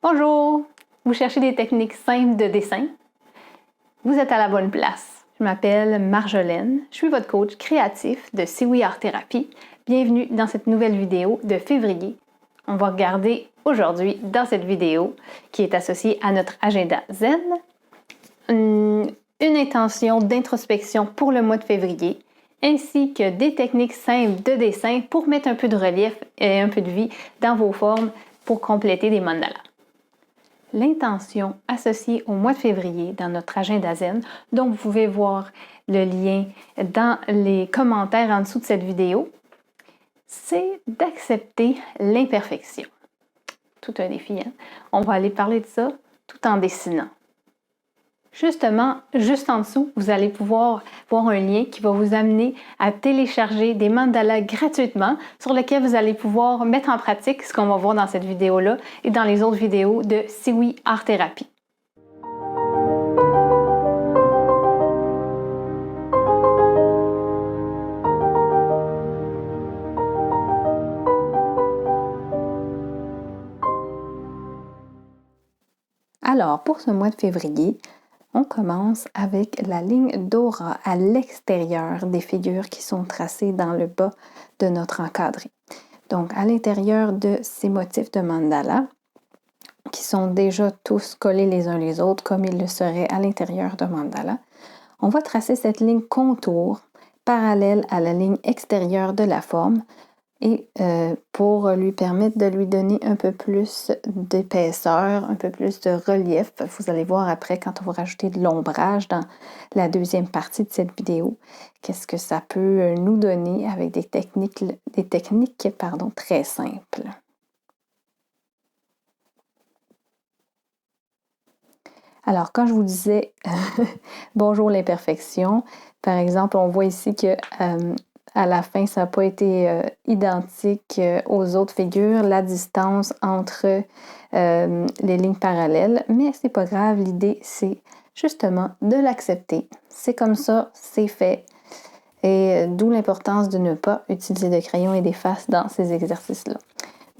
Bonjour! Vous cherchez des techniques simples de dessin? Vous êtes à la bonne place. Je m'appelle Marjolaine, je suis votre coach créatif de Siwi Art Thérapie. Bienvenue dans cette nouvelle vidéo de février. On va regarder aujourd'hui dans cette vidéo, qui est associée à notre agenda Zen, une intention d'introspection pour le mois de février, ainsi que des techniques simples de dessin pour mettre un peu de relief et un peu de vie dans vos formes pour compléter des mandalas. L'intention associée au mois de février dans notre agenda Zen, dont vous pouvez voir le lien dans les commentaires en dessous de cette vidéo, c'est d'accepter l'imperfection. Tout un défi, hein? On va aller parler de ça tout en dessinant. Justement, juste en dessous, vous allez pouvoir voir un lien qui va vous amener à télécharger des mandalas gratuitement sur lesquels vous allez pouvoir mettre en pratique ce qu'on va voir dans cette vidéo-là et dans les autres vidéos de Siwi Art Thérapie. Alors, pour ce mois de février, on commence avec la ligne d'aura à l'extérieur des figures qui sont tracées dans le bas de notre encadré. Donc, à l'intérieur de ces motifs de mandala, qui sont déjà tous collés les uns les autres, comme ils le seraient à l'intérieur de mandala, on va tracer cette ligne contour parallèle à la ligne extérieure de la forme et pour lui permettre de lui donner un peu plus d'épaisseur, un peu plus de relief. Vous allez voir après quand on va rajouter de l'ombrage dans la deuxième partie de cette vidéo, qu'est-ce que ça peut nous donner avec des techniques très simples. Alors, quand je vous disais bonjour l'imperfection, par exemple, on voit ici que à la fin, ça n'a pas été identique aux autres figures, la distance entre les lignes parallèles, mais c'est pas grave, l'idée c'est justement de l'accepter. C'est comme ça, c'est fait. Et d'où l'importance de ne pas utiliser de crayon et d'efface dans ces exercices-là.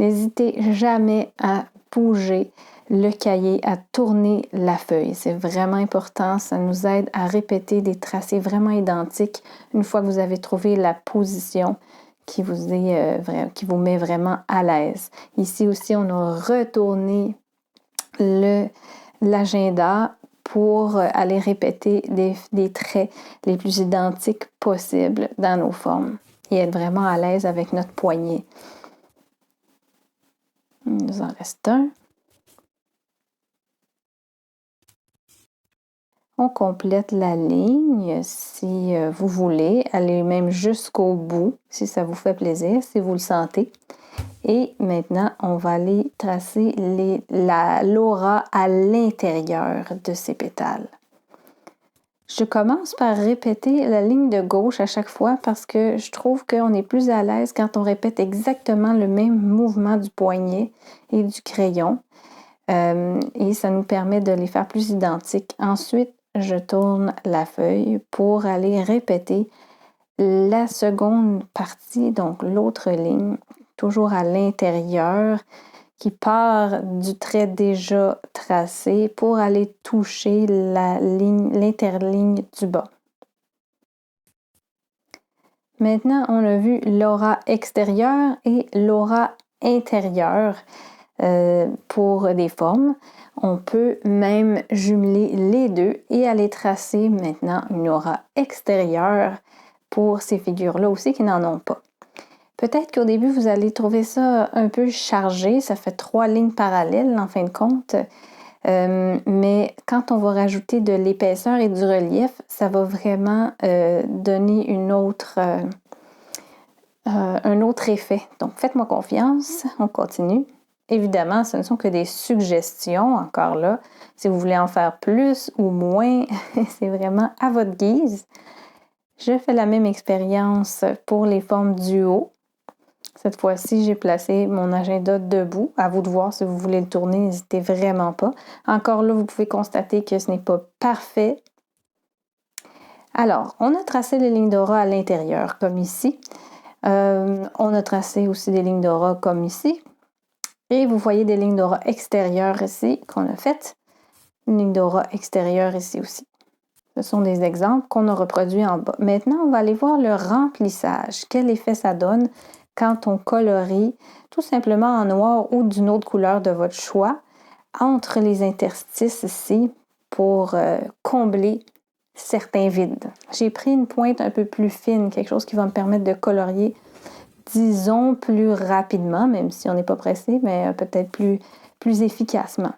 N'hésitez jamais à bouger le cahier, à tourner la feuille. C'est vraiment important. Ça nous aide à répéter des tracés vraiment identiques une fois que vous avez trouvé la position qui vous met vraiment à l'aise. Ici aussi, on a retourné l'agenda pour aller répéter des traits les plus identiques possibles dans nos formes et être vraiment à l'aise avec notre poignet. Il nous en reste un. On complète la ligne si vous voulez, aller même jusqu'au bout si ça vous fait plaisir, si vous le sentez. Et maintenant, on va aller tracer l'aura à l'intérieur de ces pétales. Je commence par répéter la ligne de gauche à chaque fois parce que je trouve qu'on est plus à l'aise quand on répète exactement le même mouvement du poignet et du crayon. Et ça nous permet de les faire plus identiques. Ensuite, je tourne la feuille pour aller répéter la seconde partie, donc l'autre ligne, toujours à l'intérieur, qui part du trait déjà tracé pour aller toucher l'interligne du bas. Maintenant, on a vu l'aura extérieure et l'aura intérieure pour des formes. On peut même jumeler les deux et aller tracer maintenant une aura extérieure pour ces figures-là aussi qui n'en ont pas. Peut-être qu'au début, vous allez trouver ça un peu chargé. Ça fait 3 lignes parallèles en fin de compte. Mais quand on va rajouter de l'épaisseur et du relief, ça va vraiment donner un autre effet. Donc, faites-moi confiance. On continue. Évidemment, ce ne sont que des suggestions, encore là. Si vous voulez en faire plus ou moins, c'est vraiment à votre guise. Je fais la même expérience pour les formes du haut. Cette fois-ci, j'ai placé mon agenda debout. À vous de voir si vous voulez le tourner, n'hésitez vraiment pas. Encore là, vous pouvez constater que ce n'est pas parfait. Alors, on a tracé les lignes d'aura à l'intérieur, comme ici. On a tracé aussi des lignes d'aura comme ici. Et vous voyez des lignes d'aura extérieures ici qu'on a faites. Une ligne d'aura extérieure ici aussi. Ce sont des exemples qu'on a reproduits en bas. Maintenant, on va aller voir le remplissage. Quel effet ça donne quand on colorie tout simplement en noir ou d'une autre couleur de votre choix entre les interstices ici pour combler certains vides. J'ai pris une pointe un peu plus fine, quelque chose qui va me permettre de colorier, disons, plus rapidement, même si on n'est pas pressé, mais peut-être plus efficacement.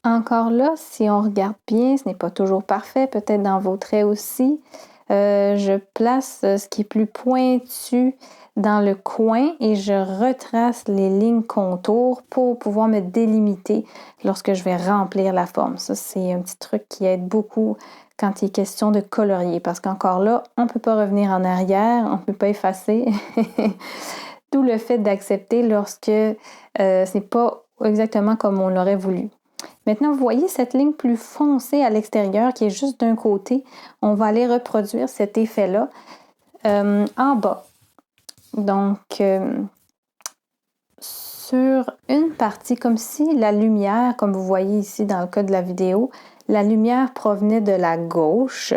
Encore là, si on regarde bien, ce n'est pas toujours parfait, peut-être dans vos traits aussi. Je place ce qui est plus pointu dans le coin et je retrace les lignes contours pour pouvoir me délimiter lorsque je vais remplir la forme. Ça, c'est un petit truc qui aide beaucoup quand il est question de colorier parce qu'encore là, on ne peut pas revenir en arrière, on ne peut pas effacer. D'où le fait d'accepter lorsque c'est pas exactement comme on l'aurait voulu. Maintenant, vous voyez cette ligne plus foncée à l'extérieur qui est juste d'un côté. On va aller reproduire cet effet-là en bas. Donc, sur une partie, comme si la lumière, comme vous voyez ici dans le cas de la vidéo, la lumière provenait de la gauche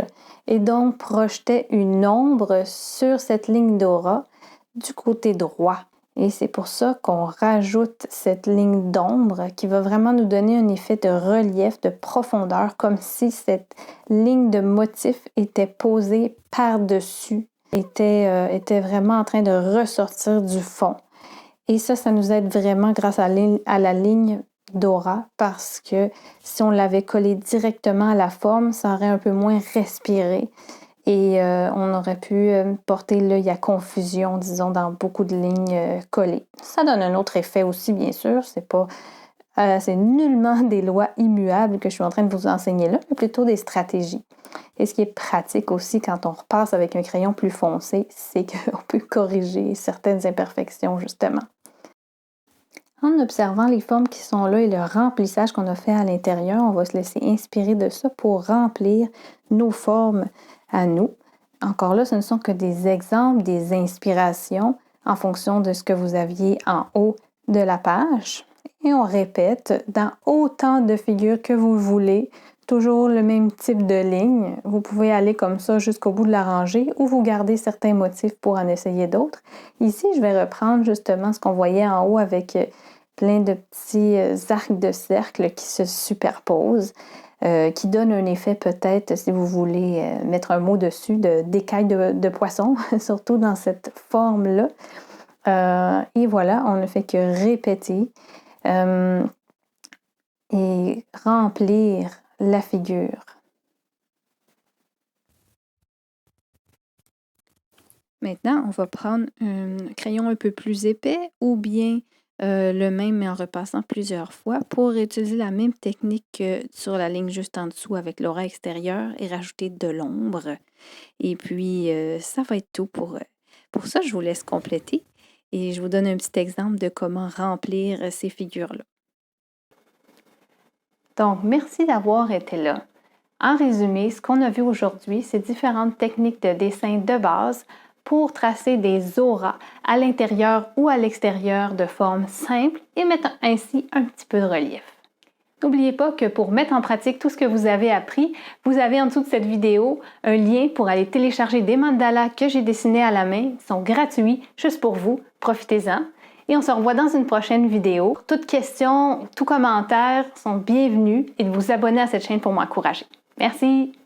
et donc projetait une ombre sur cette ligne d'aura du côté droit. Et c'est pour ça qu'on rajoute cette ligne d'ombre qui va vraiment nous donner un effet de relief, de profondeur, comme si cette ligne de motif était posée par-dessus, était vraiment en train de ressortir du fond. Et ça nous aide vraiment grâce à la ligne d'aura parce que si on l'avait collé directement à la forme, ça aurait un peu moins respiré. Et on aurait pu porter l'œil à confusion, disons, dans beaucoup de lignes collées. Ça donne un autre effet aussi, bien sûr. C'est nullement des lois immuables que je suis en train de vous enseigner là, mais plutôt des stratégies. Et ce qui est pratique aussi quand on repasse avec un crayon plus foncé, c'est qu'on peut corriger certaines imperfections, justement. En observant les formes qui sont là et le remplissage qu'on a fait à l'intérieur, on va se laisser inspirer de ça pour remplir nos formes à nous. Encore là, ce ne sont que des exemples, des inspirations en fonction de ce que vous aviez en haut de la page. Et on répète dans autant de figures que vous voulez, toujours le même type de ligne. Vous pouvez aller comme ça jusqu'au bout de la rangée ou vous gardez certains motifs pour en essayer d'autres. Ici, je vais reprendre justement ce qu'on voyait en haut avec plein de petits arcs de cercle qui se superposent. Qui donne un effet peut-être, si vous voulez mettre un mot dessus, d'écailles de poisson, surtout dans cette forme-là. Et voilà, on ne fait que répéter et remplir la figure. Maintenant, on va prendre un crayon un peu plus épais ou bien le même mais en repassant plusieurs fois pour utiliser la même technique que sur la ligne juste en dessous avec l'aura extérieure et rajouter de l'ombre. Et puis, ça va être tout pour ça. Je vous laisse compléter et je vous donne un petit exemple de comment remplir ces figures-là. Donc, merci d'avoir été là. En résumé, ce qu'on a vu aujourd'hui, c'est différentes techniques de dessin de base pour tracer des auras à l'intérieur ou à l'extérieur de formes simples et mettre ainsi un petit peu de relief. N'oubliez pas que pour mettre en pratique tout ce que vous avez appris, vous avez en dessous de cette vidéo un lien pour aller télécharger des mandalas que j'ai dessinés à la main. Ils sont gratuits, juste pour vous. Profitez-en. Et on se revoit dans une prochaine vidéo. Toutes questions, tout commentaire sont bienvenus et de vous abonner à cette chaîne pour m'encourager. Merci!